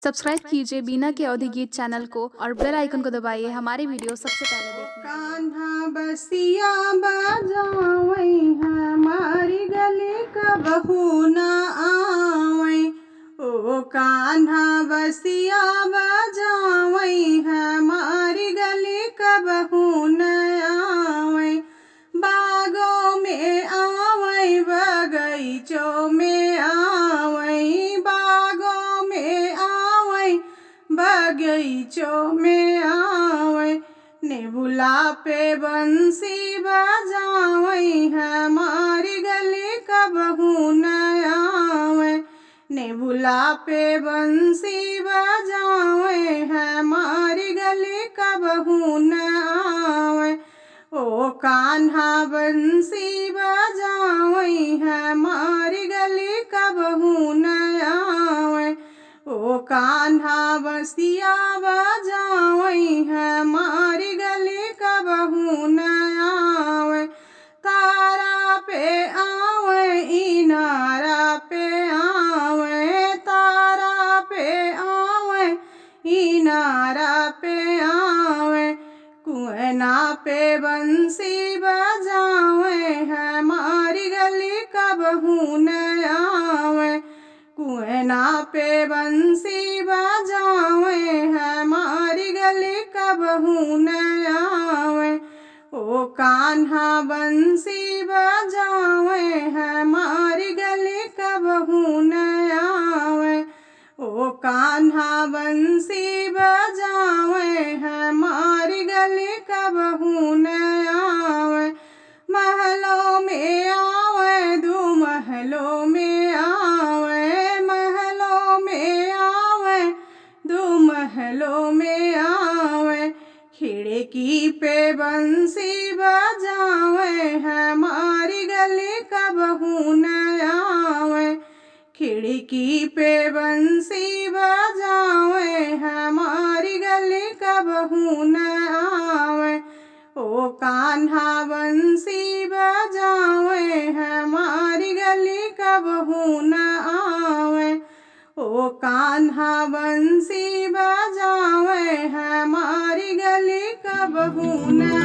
Subscribe कीजिए बीना के अवधि गीत चैनल को और बेल आइकन को दबाइए हमारी वीडियो सबसे पहले देखने के लिए। कान्हा बसिया बजावई हमारी गली का बहू न आवई। ओ कान्हा बसिया बजावई हमारी गली का बहू न आवई। बागों में आवई बगीचों में आवई। बागों में आवई बगीचों में आवई। नेबुला पे बंसी बजावई हमारी गली का बहू न आवई। नेबुला पे बंसी बजावई हमारी गली का बहू न आवई। ओ कान्हा बंसी बजावई हमारी गली का बहू न आवई। ओ कान्हा बसिया बजावई हमारी गली का बहू न आवई। तारा पे आवई इनारा पे आवई। तारा पे आवई इनारा पे आवई। कुएना पे बंसी बजावई हमारी गली का बहू न आवई। कुएना पे बंसी बजावई हमारी गली का बहू न आवई। ओ कान्हा बंसी बजावई हमारी गली का बहू न आवई। ओ कान्हा बंसी बजावई हमारी गली का बहू न आवई। महलों में आवई दू महलों में आवई। महलों में आवई दू महलों में आवई। खिड़की पे बंसी बजावई हमारी गली का बहू न आवई। खिड़की पे बंसी बजावई हमारी गली का बहू न आवई। ओ कान्हा बंसी बजावई हमारी गली का बहू न आवई। ओ कान्हा बंसी बजावई हमारी गली का बहू न